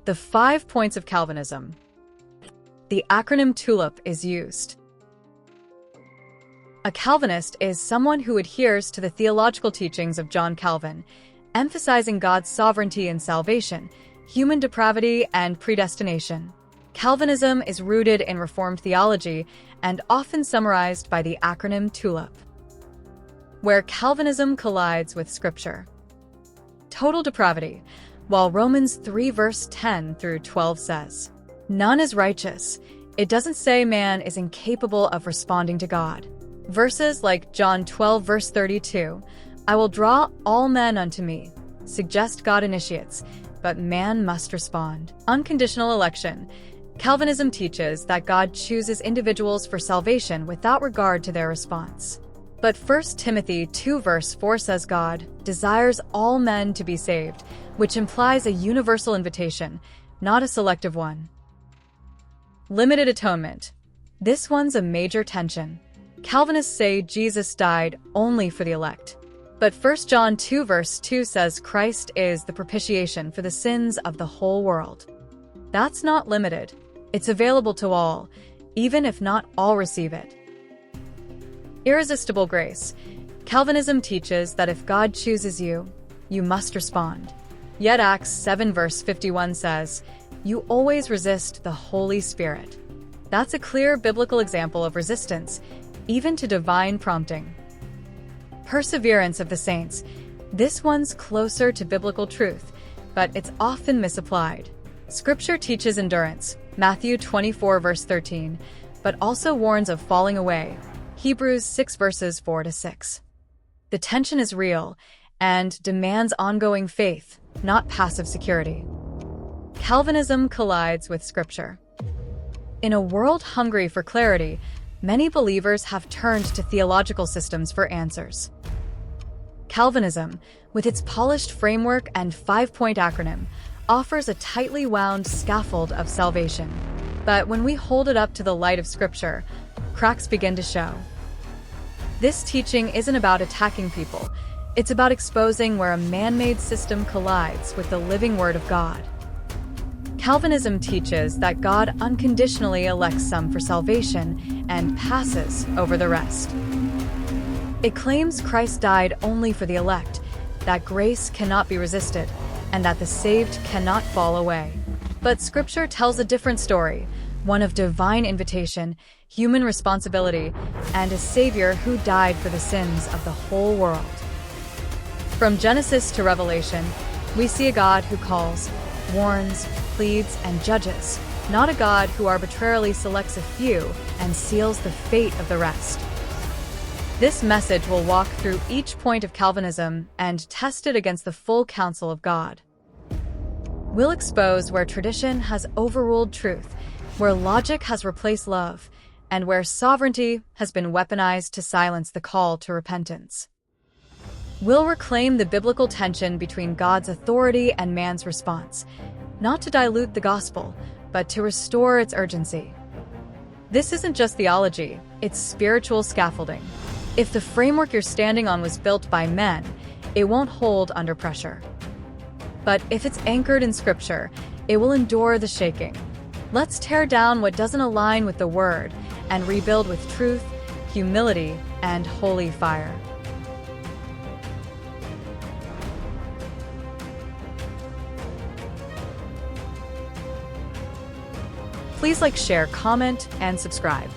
The 5 Points of Calvinism. The acronym TULIP is used. A Calvinist is someone who adheres to the theological teachings of John Calvin, emphasizing God's sovereignty and salvation, human depravity, and predestination. Calvinism is rooted in Reformed theology and often summarized by the acronym TULIP. Where Calvinism collides with Scripture. Total depravity. While Romans 3 verse 10 through 12 says, "None is righteous," it doesn't say man is incapable of responding to God. Verses like John 12 verse 32, "I will draw all men unto me," suggest God initiates, but man must respond. Unconditional election. Calvinism teaches that God chooses individuals for salvation without regard to their response. But 1 Timothy 2 verse 4 says God desires all men to be saved, which implies a universal invitation, not a selective one. Limited atonement. This one's a major tension. Calvinists say Jesus died only for the elect. But 1 John 2 verse 2 says Christ is the propitiation for the sins of the whole world. That's not limited. It's available to all, even if not all receive it. Irresistible grace. Calvinism teaches that if God chooses you, you must respond. Yet Acts 7 verse 51 says, "You always resist the Holy Spirit." That's a clear biblical example of resistance, even to divine prompting. Perseverance of the saints. This one's closer to biblical truth, but it's often misapplied. Scripture teaches endurance, Matthew 24 verse 13, but also warns of falling away, Hebrews 6 verses 4 to 6. The tension is real and demands ongoing faith, not passive security. Calvinism collides with Scripture. In a world hungry for clarity, many believers have turned to theological systems for answers. Calvinism, with its polished framework and 5-point acronym, offers a tightly wound scaffold of salvation. But when we hold it up to the light of Scripture, cracks begin to show. This teaching isn't about attacking people. It's about exposing where a man-made system collides with the living Word of God. Calvinism teaches that God unconditionally elects some for salvation and passes over the rest. It claims Christ died only for the elect, that grace cannot be resisted, and that the saved cannot fall away. But Scripture tells a different story, one of divine invitation, human responsibility, and a Savior who died for the sins of the whole world. From Genesis to Revelation, we see a God who calls, warns, pleads, and judges, not a God who arbitrarily selects a few and seals the fate of the rest. This message will walk through each point of Calvinism and test it against the full counsel of God. We'll expose where tradition has overruled truth, where logic has replaced love, and where sovereignty has been weaponized to silence the call to repentance. We'll reclaim the biblical tension between God's authority and man's response, not to dilute the gospel, but to restore its urgency. This isn't just theology, it's spiritual scaffolding. If the framework you're standing on was built by men, it won't hold under pressure. But if it's anchored in Scripture, it will endure the shaking. Let's tear down what doesn't align with the Word and rebuild with truth, humility, and holy fire. Please like, share, comment, and subscribe.